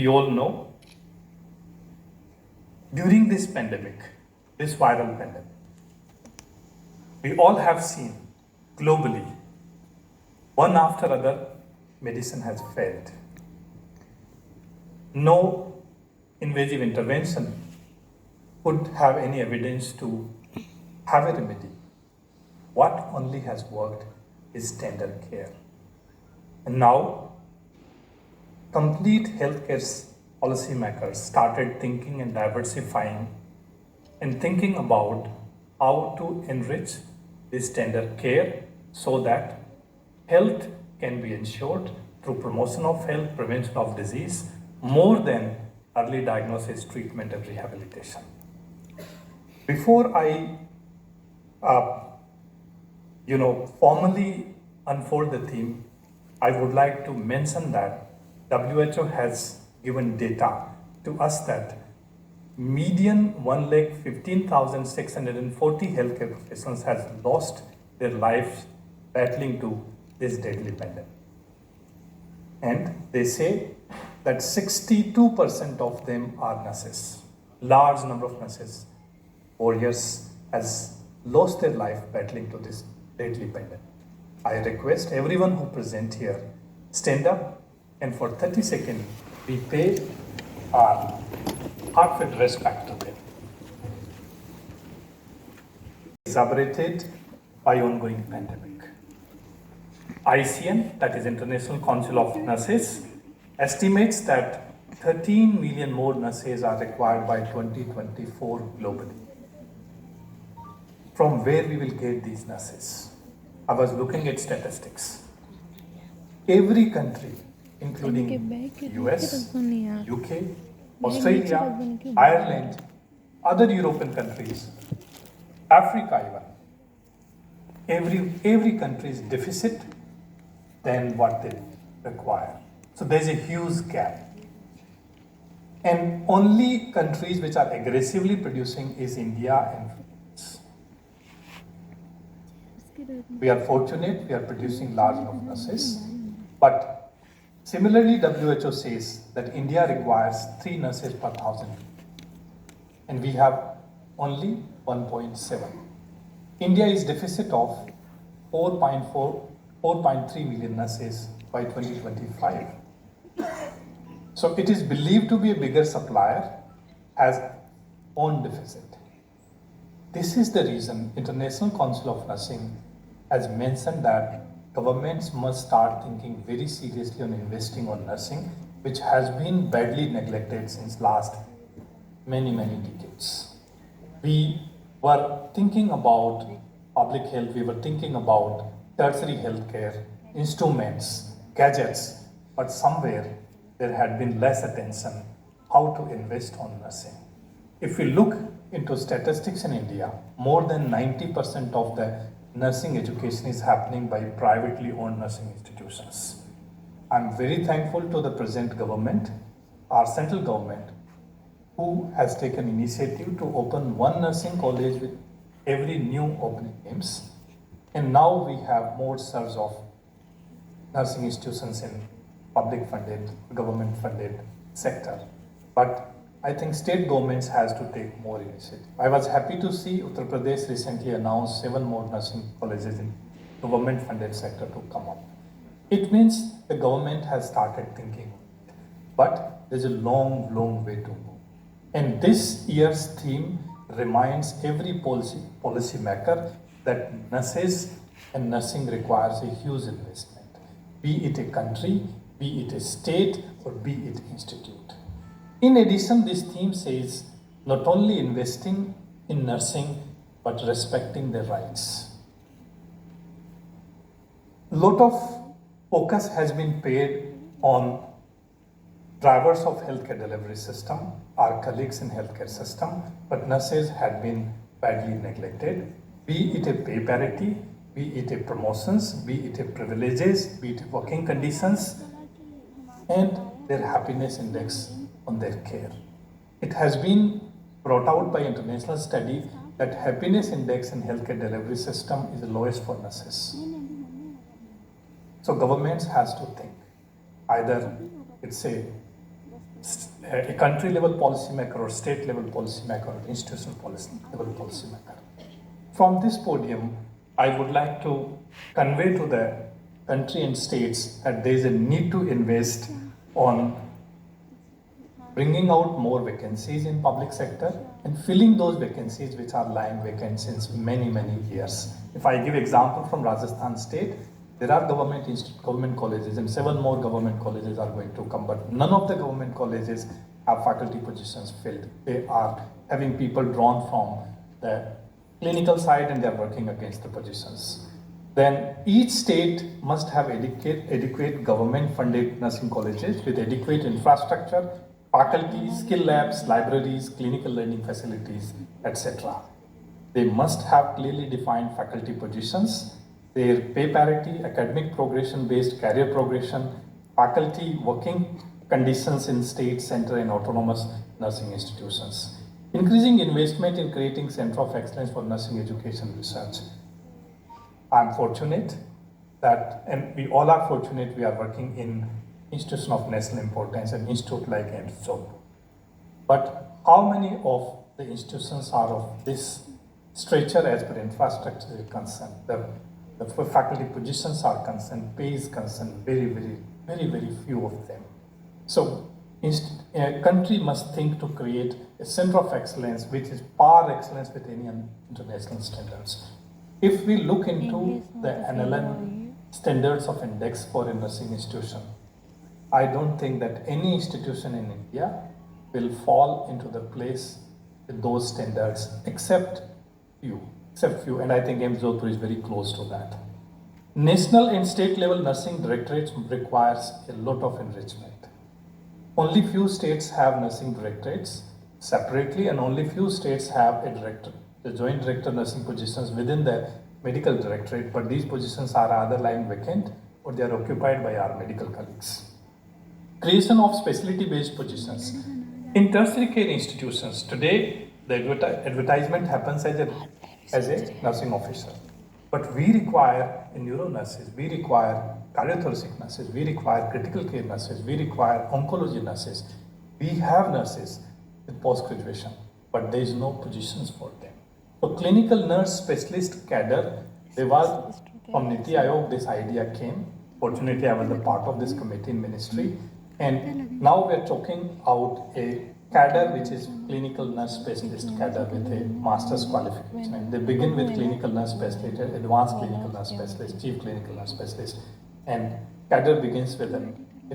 we all know, during this pandemic, this viral pandemic, we all have seen globally, one after other, medicine has failed. No invasive intervention could have any evidence to have a remedy. What only has worked is standard care. And now, complete healthcare policymakers started thinking and diversifying and thinking about how to enrich this standard care so that health can be ensured through promotion of health, prevention of disease, more than early diagnosis, treatment, and rehabilitation. Before I, formally unfold the theme, I would like to mention that WHO has given data to us that median 1,15,640 healthcare professionals has lost their lives battling to this deadly pandemic. And they say that 62% of them are nurses. Large number of nurses, warriors, has lost their life battling to this deadly pandemic. I request everyone who present here, stand up and for 30 seconds, we pay our heartfelt respect to them. Exacerbated by ongoing pandemic. ICN, that is International Council of Nurses, estimates that 13 million more nurses are required by 2024 globally. From where we will get these nurses? I was looking at statistics. Every country, including US, UK, Australia, Ireland, other European countries, Africa even, every country's deficit than what they require. So there's a huge gap. And only countries which are aggressively producing is India and France. We are fortunate, we are producing large number of nurses, but similarly WHO says that India requires 3 nurses per 1,000 and we have only 1.7. India is deficit of 4.3 million nurses by 2025. So it is believed to be a bigger supplier, has own deficit. This is the reason International Council of Nursing has mentioned that governments must start thinking very seriously on investing on nursing, which has been badly neglected since last many decades. We were thinking about public health, we were thinking about tertiary healthcare, instruments, gadgets, but somewhere there had been less attention how to invest on nursing. If we look into statistics in India, more than 90% of the nursing education is happening by privately owned nursing institutions. I'm very thankful to the present government, our central government, who has taken initiative to open one nursing college with every new opening aims. And now we have more surge of nursing institutions in public funded, government funded sector. But I think state governments has to take more initiative. I was happy to see Uttar Pradesh recently announced 7 more nursing colleges in government funded sector to come up. It means the government has started thinking, but there's a long way to go. And this year's theme reminds every policy maker that nurses and nursing requires a huge investment, be it a country, be it a state, or be it institute. In addition, this theme says not only investing in nursing, but respecting their rights. A lot of focus has been paid on drivers of healthcare delivery system, our colleagues in healthcare system, but nurses had been badly neglected, be it a pay parity, be it a promotions, be it a privileges, be it working conditions, and their happiness index on their care. It has been brought out by international study that happiness index in healthcare delivery system is the lowest for nurses. So governments has to think, either it's a a country level policymaker or state level policymaker or institutional level policymaker. From this podium, I would like to convey to the country and states that there is a need to invest on bringing out more vacancies in public sector and filling those vacancies which are lying vacant since many, many years. If I give example from Rajasthan state, there are government colleges and 7 more government colleges are going to come, but none of the government colleges have faculty positions filled. They are having people drawn from the clinical side and they are working against the positions. Then each state must have adequate government funded nursing colleges with adequate infrastructure, faculty, skill labs, libraries, clinical learning facilities, etc. They must have clearly defined faculty positions, their pay parity, academic progression based career progression, faculty working conditions in state, center and autonomous nursing institutions. Increasing investment in creating center of excellence for nursing education research. I'm fortunate that, and we all are fortunate, we are working in institution of national importance, an institute like aiims Jodhpur. But how many of the institutions are of this stature as per infrastructure is concerned? The faculty positions are concerned, pay is concerned, very few of them. So a country must think to create a center of excellence which is par excellence with any international standards. If we look into the NLN standards of index for a nursing institution, I don't think that any institution in India will fall into the place with those standards except few, and I think aiims Jodhpur is very close to that. National and state level nursing directorates requires a lot of enrichment. Only few states have nursing directorates separately and only few states have a director, the joint director nursing positions within the medical directorate, but these positions are either lying vacant or they are occupied by our medical colleagues. Creation of specialty based positions. In tertiary care institutions, today the advertisement happens as a nursing officer. But we require neuro nurses, we require cardiothoracic nurses, we require critical care nurses, we require oncology nurses. We have nurses with post-graduation, but there is no positions for them. So clinical nurse specialist cadre, there was from Niti Aayog this idea came. Fortunately, I was a part of this committee in ministry. And now we are talking out a cadre which is clinical nurse specialist cadre with a master's qualification. And they begin with clinical nurse specialist, advanced clinical nurse specialist, chief clinical nurse specialist. And cadre begins with a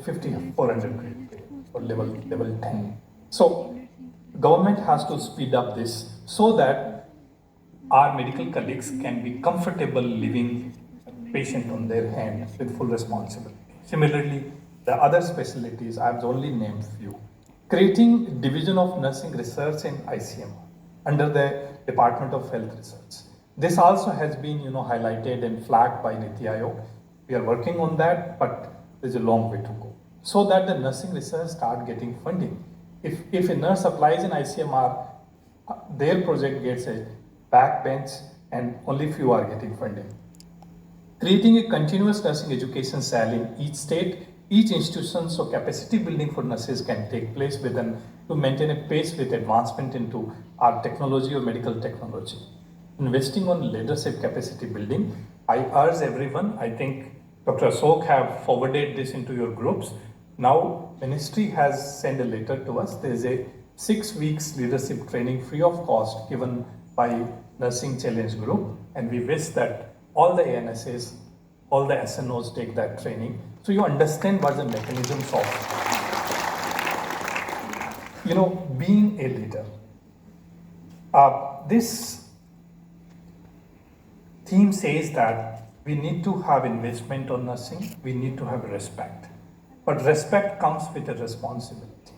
400 grade or level 10. So government has to speed up this so that our medical colleagues can be comfortable living patient on their hand with full responsibility. Similarly, the other specialties, I've only named few. Creating Division of Nursing Research in ICM under the Department of Health Research. This also has been highlighted and flagged by Niti Aayog. We are working on that, but there's a long way to go. So that the nursing research start getting funding. If a nurse applies in ICMR, their project gets a backbench and only few are getting funding. Creating a continuous nursing education cell in each state, each institution, so capacity building for nurses can take place to maintain a pace with advancement into our technology or medical technology. Investing on leadership capacity building, I urge everyone, I think Dr. Ashok have forwarded this into your groups. Now ministry has sent a letter to us. There is a 6 weeks leadership training free of cost given by Nursing Challenge Group, and we wish that all the ANSs, all the SNOs take that training. So you understand what the mechanisms of, being a leader. This theme says that we need to have investment on nursing, we need to have respect. But respect comes with a responsibility.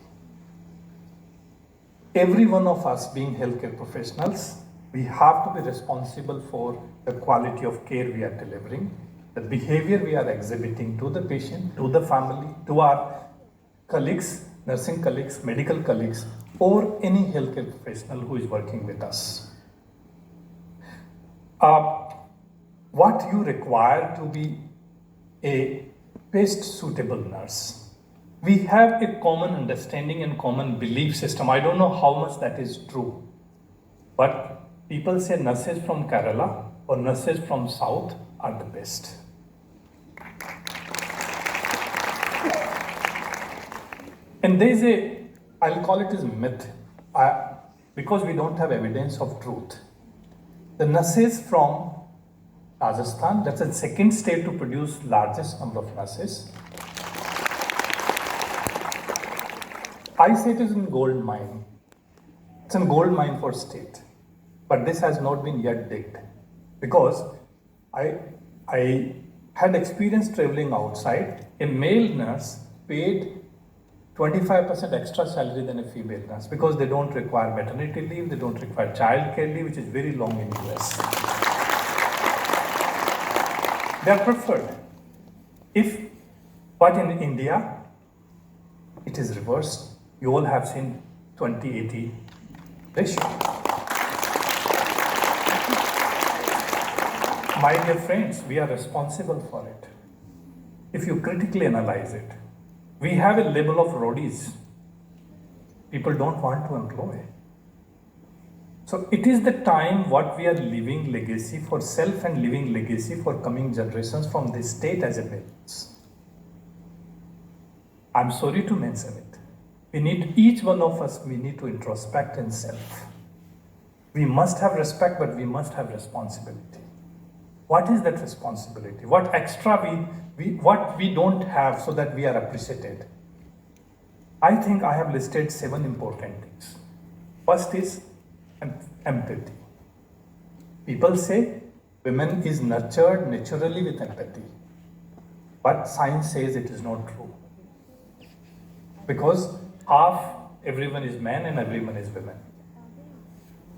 Every one of us being healthcare professionals, we have to be responsible for the quality of care we are delivering, the behavior we are exhibiting to the patient, to the family, to our colleagues, nursing colleagues, medical colleagues, or any healthcare professional who is working with us. What you require to be a best suitable nurse. We have a common understanding and common belief system. I don't know how much that is true, but people say nurses from Kerala or nurses from South are the best. And there is I'll call it as myth, because we don't have evidence of truth. The nurses from Rajasthan, that's the second state to produce largest number of nurses. I say it is in gold mine. It's a gold mine for state, but this has not been yet digged, because I had experience traveling outside. A male nurse paid 25% extra salary than a female nurse, because they don't require maternity leave, they don't require child care leave, which is very long in US. They are preferred. But in India, it is reversed. You all have seen 20-80 ratio. My dear friends, we are responsible for it. If you critically analyze it, we have a level of roadies. People don't want to employ. So it is the time what we are leaving legacy for self and leaving legacy for coming generations from this state as a parents. I'm sorry to mention it. We need, each one of us, we need to introspect in self. We must have respect, but we must have responsibility. What is that responsibility? What extra what we don't have so that we are appreciated? I think I have listed 7 important things. First is empathy. People say women is nurtured naturally with empathy, but science says it is not true, because half everyone is man and everyone is women.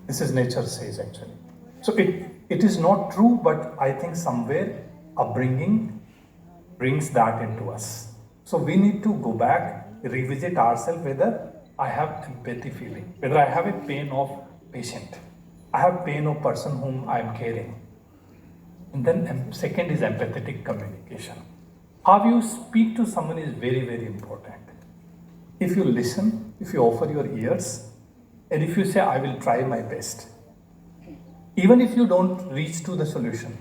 This is nature says actually. So it is not true, but I think somewhere upbringing brings that into us. So we need to go back, revisit ourselves whether I have empathy feeling, whether I have a pain of patient, I have pain of person whom I am caring. And then second is empathetic communication. How you speak to someone is very, very important. If you listen, if you offer your ears, and if you say, I will try my best, even if you don't reach to the solution,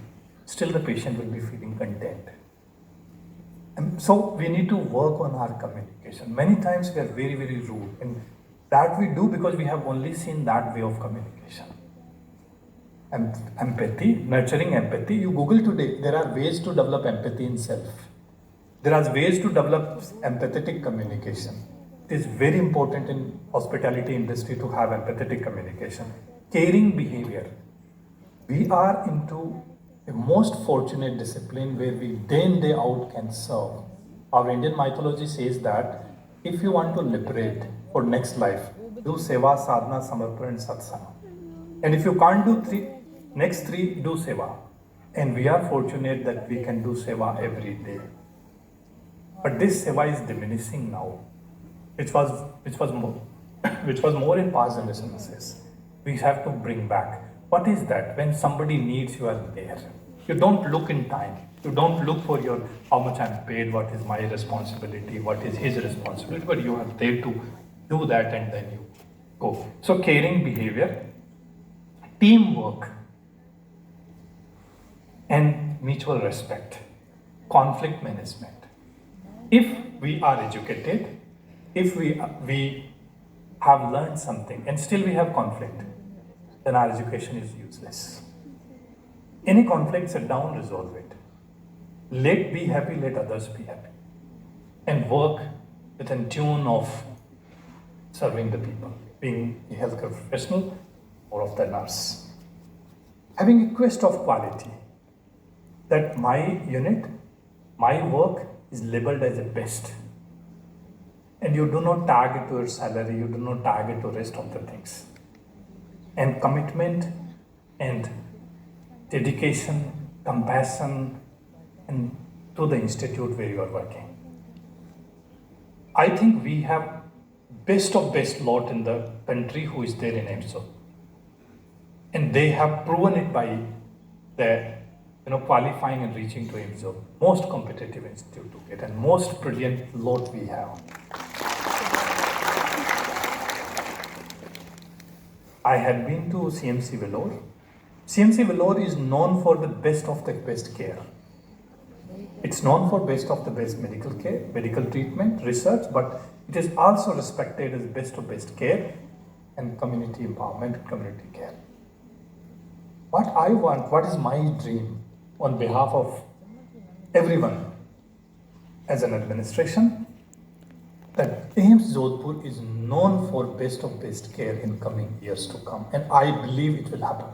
still the patient will be feeling content. And so we need to work on our communication. Many times we are very, very rude, and that we do because we have only seen that way of communication. Empathy, nurturing empathy. You Google today, there are ways to develop empathy in self. There are ways to develop empathetic communication. It is very important in hospitality industry to have empathetic communication. Caring behavior. We are into a most fortunate discipline where we day in, day out can serve. Our Indian mythology says that if you want to liberate for next life, do seva, sadhana, samarpana and satsanga. And if you can't do next three, do seva. And we are fortunate that we can do seva every day. But this seva is diminishing now, which was more in past generations. We have to bring back. What is that? When somebody needs, you are there. You don't look in time. You don't look for how much I'm paid, what is my responsibility, what is his responsibility, but you are there to do that and then you go. So caring behavior, teamwork, and mutual respect, conflict management. If we are educated, if we have learned something and still we have conflict, then our education is useless. Any conflict, sit down, resolve it. Let be happy, let others be happy. And work with a tune of serving the people, being a healthcare professional or of the nurse. Having a quest of quality, that my unit, my work is labeled as the best. And you do not tag it to your salary, you do not tag it to the rest of the things. And commitment and dedication, compassion, and to the institute where you are working. I think we have best of best lot in the country who is there in AIIMS. And they have proven it by their qualifying and reaching to aims of most competitive institute to get and most brilliant lot we have. I had been to CMC Vellore. CMC Vellore is known for the best of the best care. It's known for best of the best medical care, medical treatment, research, but it is also respected as best of best care and community empowerment, community care. What I want, what is my dream on behalf of everyone as an administration, that aims Jodhpur is known for best of best care in coming years to come, and I believe it will happen.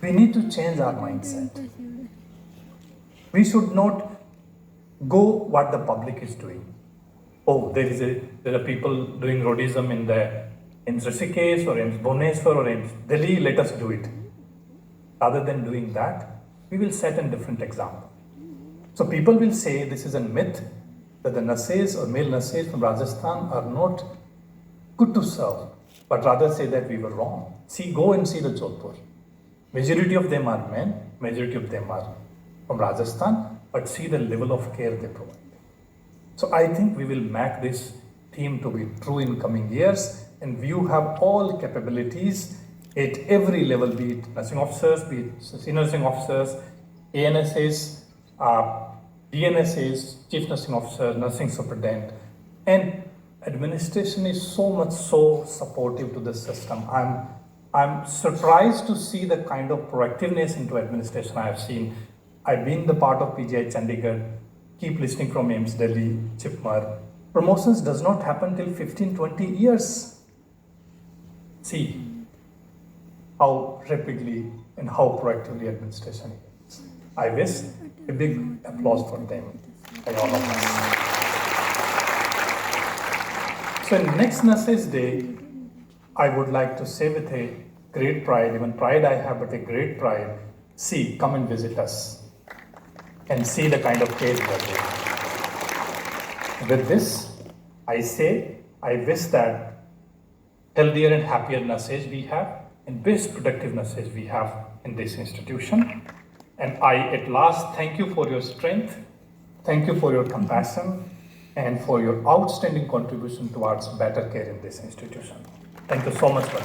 We need to change our mindset. We should not go what the public is doing. Oh, there are people doing roadism in Rishikesh or in Bhubaneswar or in Delhi, let us do it. Rather than doing that, we will set a different example. So people will say this is a myth that the nurses or male nurses from Rajasthan are not good to serve, but rather say that we were wrong. Go and see the Jodhpur. Majority of them are men, majority of them are from Rajasthan, but see the level of care they provide. So I think we will make this theme to be true in coming years, and you have all capabilities at every level, be it nursing officers, be it senior nursing officers, ANSs, DNSs, chief nursing officer, nursing superintendent, and administration is so supportive to the system. I'm surprised to see the kind of proactiveness into administration I have seen. I've been the part of PGI Chandigarh, keep listening from AIIMS Delhi, Chipmar. Promotions does not happen till 15-20 years. See how rapidly and how proactively administration is. I wish a big applause for them by all of us. So next Nurses Day, I would like to say with a great pride, even pride I have, but a great pride, come and visit us and see the kind of care we are doing. With this, I wish that healthier and happier nurses we have and best productive nurses we have in this institution. And I at last thank you for your strength, thank you for your compassion, and for your outstanding contribution towards better care in this institution. Thank you so much, Sir.